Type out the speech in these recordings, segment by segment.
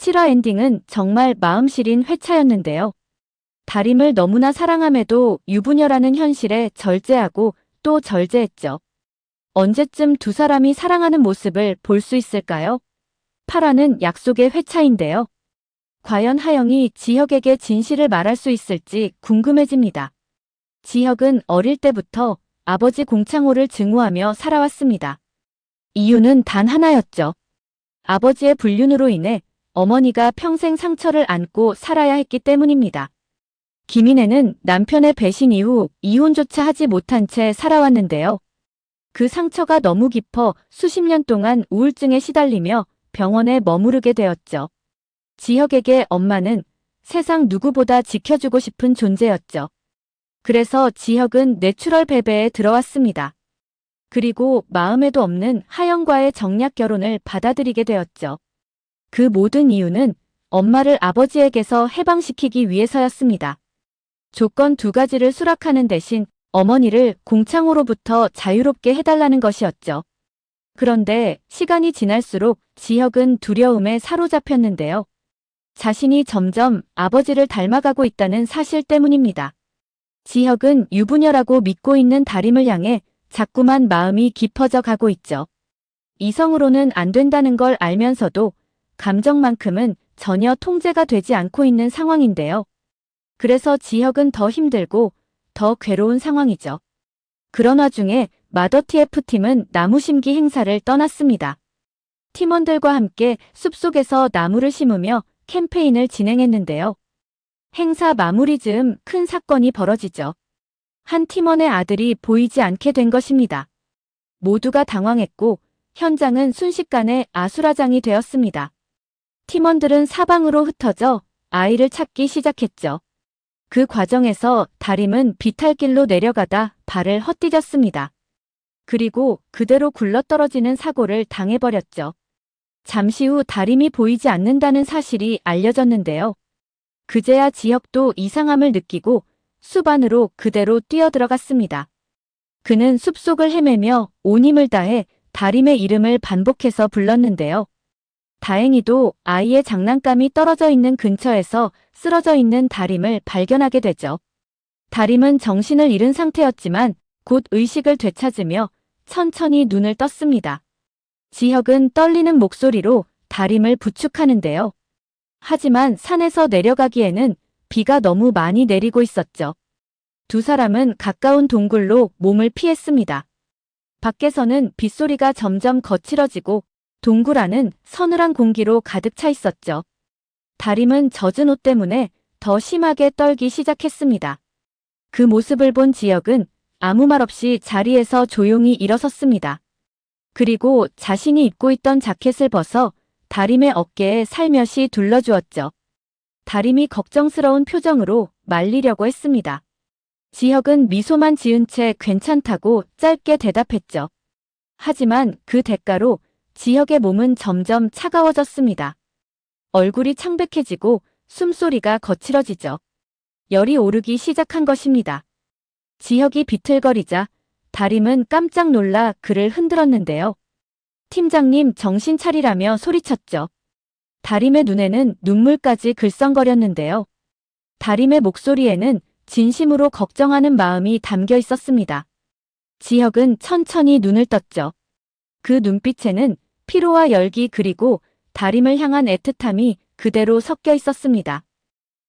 7화 엔딩은 정말 마음 시린 회차였는데요. 다림을 너무나 사랑함에도 유부녀라는 현실에 절제하고 또 절제했죠. 언제쯤 두 사람이 사랑하는 모습을 볼 수 있을까요? 8화는 약속의 회차인데요. 과연 하영이 지혁에게 진실을 말할 수 있을지 궁금해집니다. 지혁은 어릴 때부터 아버지 공창호를 증오하며 살아왔습니다. 이유는 단 하나였죠. 아버지의 불륜으로 인해 어머니가 평생 상처를 안고 살아야 했기 때문입니다. 김인혜는 남편의 배신 이후 이혼조차 하지 못한 채 살아왔는데요. 그 상처가 너무 깊어 수십 년 동안 우울증에 시달리며 병원에 머무르게 되었죠. 지혁에게 엄마는 세상 누구보다 지켜주고 싶은 존재였죠. 그래서 지혁은 내추럴 베베에 들어왔습니다. 그리고 마음에도 없는 하영과의 정략 결혼을 받아들이게 되었죠. 그 모든 이유는 엄마를 아버지에게서 해방시키기 위해서였습니다. 조건 두 가지를 수락하는 대신 어머니를 공창호로부터 자유롭게 해달라는 것이었죠. 그런데 시간이 지날수록 지혁은 두려움에 사로잡혔는데요. 자신이 점점 아버지를 닮아가고 있다는 사실 때문입니다. 지혁은 유부녀라고 믿고 있는 다림을 향해 자꾸만 마음이 깊어져 가고 있죠. 이성으로는 안 된다는 걸 알면서도 감정만큼은 전혀 통제가 되지 않고 있는 상황인데요. 그래서 지혁은 더 힘들고 더 괴로운 상황이죠. 그런 와중에 마더TF팀은 나무 심기 행사를 떠났습니다. 팀원들과 함께 숲속에서 나무를 심으며 캠페인을 진행했는데요. 행사 마무리 즈음 큰 사건이 벌어지죠. 한 팀원의 아들이 보이지 않게 된 것입니다. 모두가 당황했고 현장은 순식간에 아수라장이 되었습니다. 팀원들은 사방으로 흩어져 아이를 찾기 시작했죠. 그 과정에서 다림은 비탈길로 내려가다 발을 헛디뎠습니다. 그리고 그대로 굴러떨어지는 사고를 당해버렸죠. 잠시 후 다림이 보이지 않는다는 사실이 알려졌는데요. 그제야 지혁도 이상함을 느끼고 숲 안으로 그대로 뛰어들어갔습니다. 그는 숲속을 헤매며 온 힘을 다해 다림의 이름을 반복해서 불렀는데요. 다행히도 아이의 장난감이 떨어져 있는 근처에서 쓰러져 있는 다림을 발견하게 되죠. 다림은 정신을 잃은 상태였지만 곧 의식을 되찾으며 천천히 눈을 떴습니다. 지혁은 떨리는 목소리로 다림을 부축하는데요. 하지만 산에서 내려가기에는 비가 너무 많이 내리고 있었죠. 두 사람은 가까운 동굴로 몸을 피했습니다. 밖에서는 빗소리가 점점 거칠어지고 동굴 안은 서늘한 공기로 가득 차 있었죠. 다림은 젖은 옷 때문에 더 심하게 떨기 시작했습니다. 그 모습을 본 지혁은 아무 말 없이 자리에서 조용히 일어섰습니다. 그리고 자신이 입고 있던 자켓을 벗어 다림의 어깨에 살며시 둘러주었죠. 다림이 걱정스러운 표정으로 말리려고 했습니다. 지혁은 미소만 지은 채 괜찮다고 짧게 대답했죠. 하지만 그 대가로 지혁의 몸은 점점 차가워졌습니다. 얼굴이 창백해지고 숨소리가 거칠어지죠. 열이 오르기 시작한 것입니다. 지혁이 비틀거리자 다림은 깜짝 놀라 그를 흔들었는데요. 팀장님 정신 차리라며 소리쳤죠. 다림의 눈에는 눈물까지 글썽거렸는데요. 다림의 목소리에는 진심으로 걱정하는 마음이 담겨 있었습니다. 지혁은 천천히 눈을 떴죠. 그 눈빛에는 피로와 열기 그리고 다림을 향한 애틋함이 그대로 섞여 있었습니다.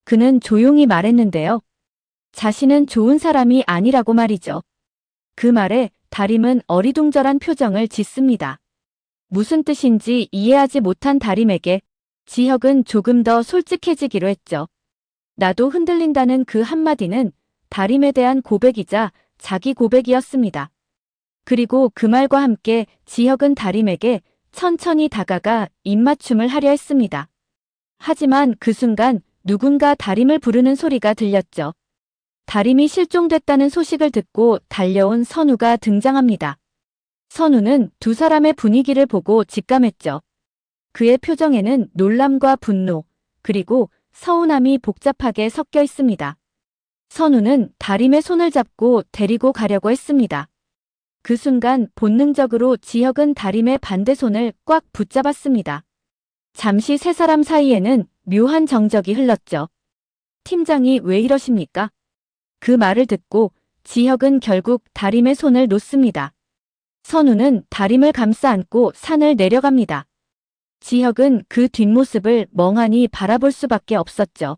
그는 조용히 말했는데요. 자신은 좋은 사람이 아니라고 말이죠. 그 말에 다림은 어리둥절한 표정을 짓습니다. 무슨 뜻인지 이해하지 못한 다림에게 지혁은 조금 더 솔직해지기로 했죠. 나도 흔들린다는 그 한마디는 다림에 대한 고백이자 자기 고백이었습니다. 그리고 그 말과 함께 지혁은 다림에게 천천히 다가가 입맞춤을 하려 했습니다. 하지만 그 순간 누군가 다림을 부르는 소리가 들렸죠. 다림이 실종됐다는 소식을 듣고 달려온 선우가 등장합니다. 선우는 두 사람의 분위기를 보고 직감했죠. 그의 표정에는 놀람과 분노, 그리고 서운함이 복잡하게 섞여 있습니다. 선우는 다림의 손을 잡고 데리고 가려고 했습니다. 그 순간 본능적으로 지혁은 다림의 반대손을 꽉 붙잡았습니다. 잠시 세 사람 사이에는 묘한 정적이 흘렀죠. 팀장이 왜 이러십니까? 그 말을 듣고 지혁은 결국 다림의 손을 놓습니다. 선우는 다림을 감싸 안고 산을 내려갑니다. 지혁은 그 뒷모습을 멍하니 바라볼 수밖에 없었죠.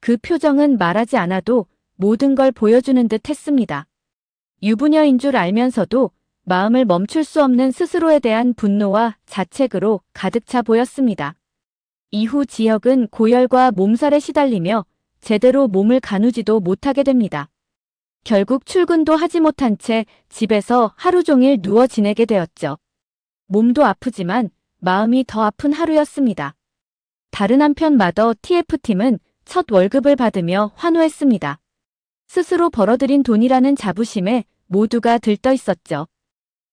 그 표정은 말하지 않아도 모든 걸 보여주는 듯 했습니다. 유부녀인 줄 알면서도 마음을 멈출 수 없는 스스로에 대한 분노와 자책으로 가득 차 보였습니다. 이후 지혁은 고열과 몸살에 시달리며 제대로 몸을 가누지도 못하게 됩니다. 결국 출근도 하지 못한 채 집에서 하루 종일 누워 지내게 되었죠. 몸도 아프지만 마음이 더 아픈 하루였습니다. 다른 한편 마더 TF팀은 첫 월급을 받으며 환호했습니다. 스스로 벌어들인 돈이라는 자부심에 모두가 들떠 있었죠.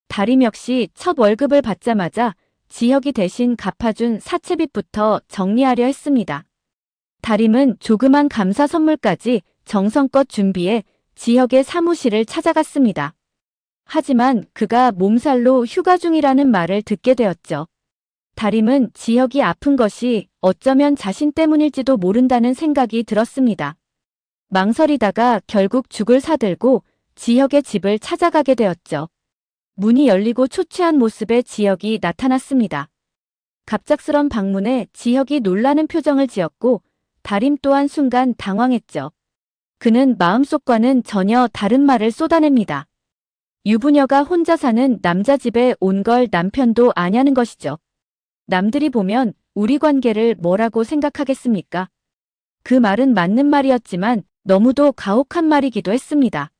다림 역시 첫 월급을 받자마자 지혁이 대신 갚아준 사채빚부터 정리하려 했습니다. 다림은 조그만 감사 선물까지 정성껏 준비해 지혁의 사무실을 찾아갔습니다. 하지만 그가 몸살로 휴가 중이라는 말을 듣게 되었죠. 다림은 지혁이 아픈 것이 어쩌면 자신 때문일지도 모른다는 생각이 들었습니다. 망설이다가 결국 죽을 사들고 지혁의 집을 찾아가게 되었죠. 문이 열리고 초췌한 모습의 지혁이 나타났습니다. 갑작스런 방문에 지혁이 놀라는 표정을 지었고 다림 또한 순간 당황했죠. 그는 마음속과는 전혀 다른 말을 쏟아냅니다. 유부녀가 혼자 사는 남자 집에 온 걸 남편도 아냐는 것이죠. 남들이 보면 우리 관계를 뭐라고 생각하겠습니까? 그 말은 맞는 말이었지만 너무도 가혹한 말이기도 했습니다.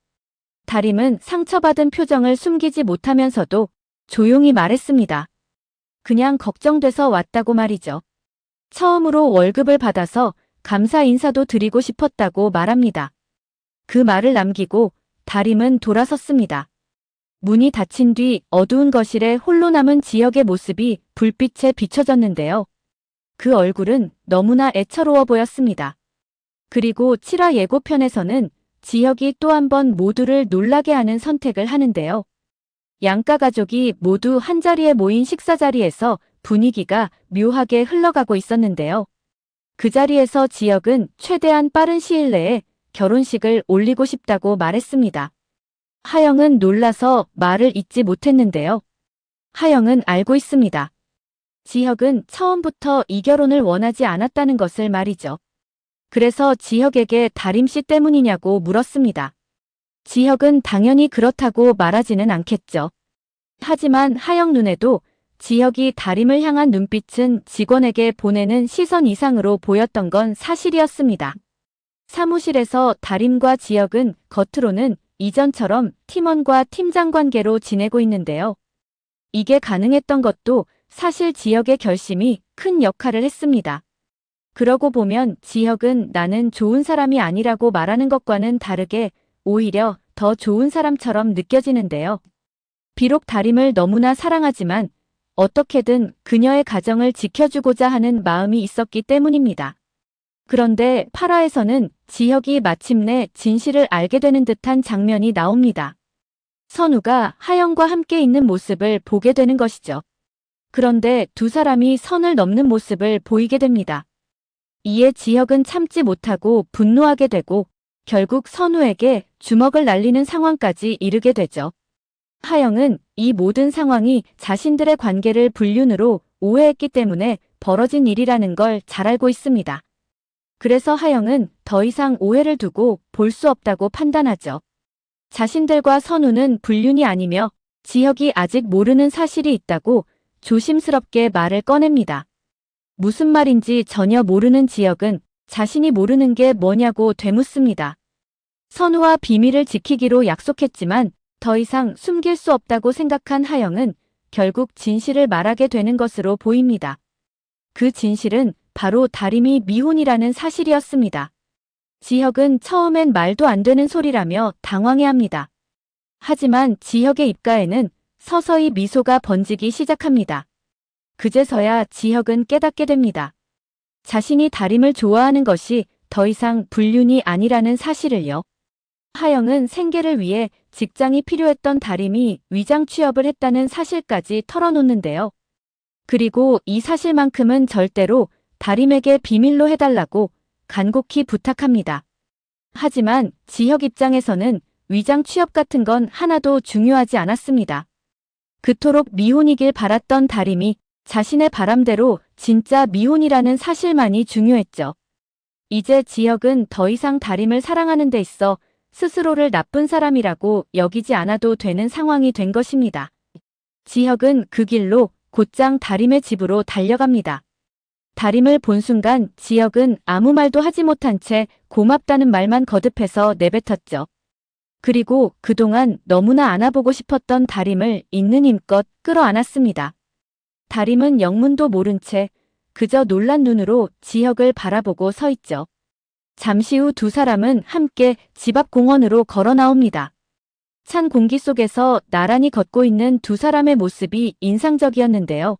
다림은 상처받은 표정을 숨기지 못하면서도 조용히 말했습니다. 그냥 걱정돼서 왔다고 말이죠. 처음으로 월급을 받아서 감사 인사도 드리고 싶었다고 말합니다. 그 말을 남기고 다림은 돌아섰습니다. 문이 닫힌 뒤 어두운 거실에 홀로 남은 지혁의 모습이 불빛에 비춰졌는데요. 그 얼굴은 너무나 애처로워 보였습니다. 그리고 7화 예고편에서는 지혁이 또 한 번 모두를 놀라게 하는 선택을 하는데요. 양가 가족이 모두 한자리에 모인 식사 자리에서 분위기가 묘하게 흘러가고 있었는데요. 그 자리에서 지혁은 최대한 빠른 시일 내에 결혼식을 올리고 싶다고 말했습니다. 하영은 놀라서 말을 잇지 못했는데요. 하영은 알고 있습니다. 지혁은 처음부터 이 결혼을 원하지 않았다는 것을 말이죠. 그래서 지혁에게 다림 씨 때문이냐고 물었습니다. 지혁은 당연히 그렇다고 말하지는 않겠죠. 하지만 하영 눈에도 지혁이 다림을 향한 눈빛은 직원에게 보내는 시선 이상으로 보였던 건 사실이었습니다. 사무실에서 다림과 지혁은 겉으로는 이전처럼 팀원과 팀장 관계로 지내고 있는데요. 이게 가능했던 것도 사실 지혁의 결심이 큰 역할을 했습니다. 그러고 보면 지혁은 나는 좋은 사람이 아니라고 말하는 것과는 다르게 오히려 더 좋은 사람처럼 느껴지는데요. 비록 다림을 너무나 사랑하지만 어떻게든 그녀의 가정을 지켜주고자 하는 마음이 있었기 때문입니다. 그런데 8화에서는 지혁이 마침내 진실을 알게 되는 듯한 장면이 나옵니다. 선우가 하영과 함께 있는 모습을 보게 되는 것이죠. 그런데 두 사람이 선을 넘는 모습을 보이게 됩니다. 이에 지혁은 참지 못하고 분노하게 되고 결국 선우에게 주먹을 날리는 상황까지 이르게 되죠. 하영은 이 모든 상황이 자신들의 관계를 불륜으로 오해했기 때문에 벌어진 일이라는 걸 잘 알고 있습니다. 그래서 하영은 더 이상 오해를 두고 볼 수 없다고 판단하죠. 자신들과 선우는 불륜이 아니며 지혁이 아직 모르는 사실이 있다고 조심스럽게 말을 꺼냅니다. 무슨 말인지 전혀 모르는 지혁은 자신이 모르는 게 뭐냐고 되묻습니다. 선우와 비밀을 지키기로 약속했지만 더 이상 숨길 수 없다고 생각한 하영은 결국 진실을 말하게 되는 것으로 보입니다. 그 진실은 바로 다림이 미혼이라는 사실이었습니다. 지혁은 처음엔 말도 안 되는 소리라며 당황해합니다. 하지만 지혁의 입가에는 서서히 미소가 번지기 시작합니다. 그제서야 지혁은 깨닫게 됩니다. 자신이 다림을 좋아하는 것이 더 이상 불륜이 아니라는 사실을요. 하영은 생계를 위해 직장이 필요했던 다림이 위장 취업을 했다는 사실까지 털어놓는데요. 그리고 이 사실만큼은 절대로 다림에게 비밀로 해달라고 간곡히 부탁합니다. 하지만 지혁 입장에서는 위장 취업 같은 건 하나도 중요하지 않았습니다. 그토록 미혼이길 바랐던 다림이 자신의 바람대로 진짜 미혼이라는 사실만이 중요했죠. 이제 지혁은 더 이상 다림을 사랑하는 데 있어 스스로를 나쁜 사람이라고 여기지 않아도 되는 상황이 된 것입니다. 지혁은 그 길로 곧장 다림의 집으로 달려갑니다. 다림을 본 순간 지혁은 아무 말도 하지 못한 채 고맙다는 말만 거듭해서 내뱉었죠. 그리고 그동안 너무나 안아보고 싶었던 다림을 있는 힘껏 끌어안았습니다. 다림은 영문도 모른 채 그저 놀란 눈으로 지혁을 바라보고 서 있죠. 잠시 후 두 사람은 함께 집 앞 공원으로 걸어 나옵니다. 찬 공기 속에서 나란히 걷고 있는 두 사람의 모습이 인상적이었는데요.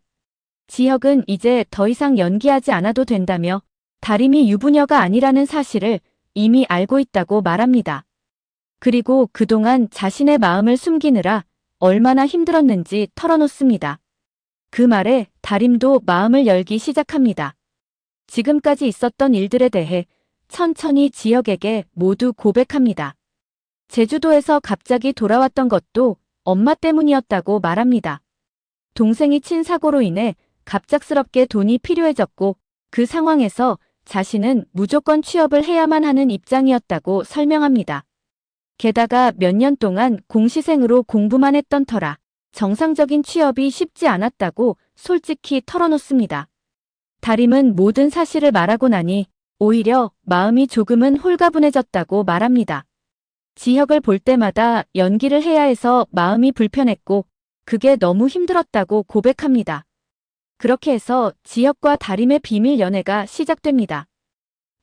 지혁은 이제 더 이상 연기하지 않아도 된다며 다림이 유부녀가 아니라는 사실을 이미 알고 있다고 말합니다. 그리고 그동안 자신의 마음을 숨기느라 얼마나 힘들었는지 털어놓습니다. 그 말에 다림도 마음을 열기 시작합니다. 지금까지 있었던 일들에 대해 천천히 지혁에게 모두 고백합니다. 제주도에서 갑자기 돌아왔던 것도 엄마 때문이었다고 말합니다. 동생이 친 사고로 인해 갑작스럽게 돈이 필요해졌고 그 상황에서 자신은 무조건 취업을 해야만 하는 입장이었다고 설명합니다. 게다가 몇 년 동안 공시생으로 공부만 했던 터라 정상적인 취업이 쉽지 않았다고 솔직히 털어놓습니다. 다림은 모든 사실을 말하고 나니 오히려 마음이 조금은 홀가분해졌다고 말합니다. 지혁을 볼 때마다 연기를 해야 해서 마음이 불편했고 그게 너무 힘들었다고 고백합니다. 그렇게 해서 지혁과 다림의 비밀 연애가 시작됩니다.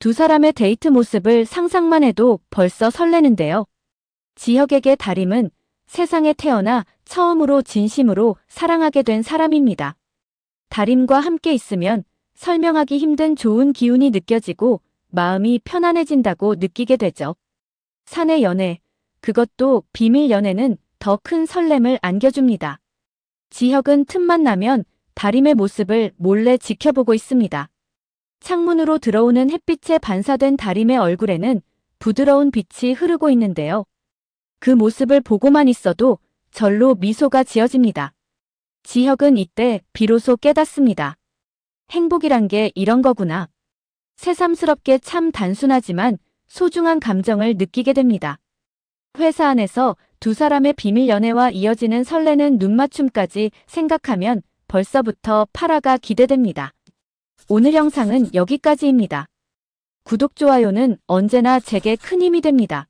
두 사람의 데이트 모습을 상상만 해도 벌써 설레는데요. 지혁에게 다림은 세상에 태어나 처음으로 진심으로 사랑하게 된 사람입니다. 다림과 함께 있으면 설명하기 힘든 좋은 기운이 느껴지고 마음이 편안해진다고 느끼게 되죠. 사내 연애, 그것도 비밀 연애는 더 큰 설렘을 안겨줍니다. 지혁은 틈만 나면 다림의 모습을 몰래 지켜보고 있습니다. 창문으로 들어오는 햇빛에 반사된 다림의 얼굴에는 부드러운 빛이 흐르고 있는데요. 그 모습을 보고만 있어도 절로 미소가 지어집니다. 지혁은 이때 비로소 깨닫습니다. 행복이란 게 이런 거구나. 새삼스럽게 참 단순하지만 소중한 감정을 느끼게 됩니다. 회사 안에서 두 사람의 비밀 연애와 이어지는 설레는 눈맞춤까지 생각하면 벌써부터 8화가 기대됩니다. 오늘 영상은 여기까지입니다. 구독, 좋아요는 언제나 제게 큰 힘이 됩니다.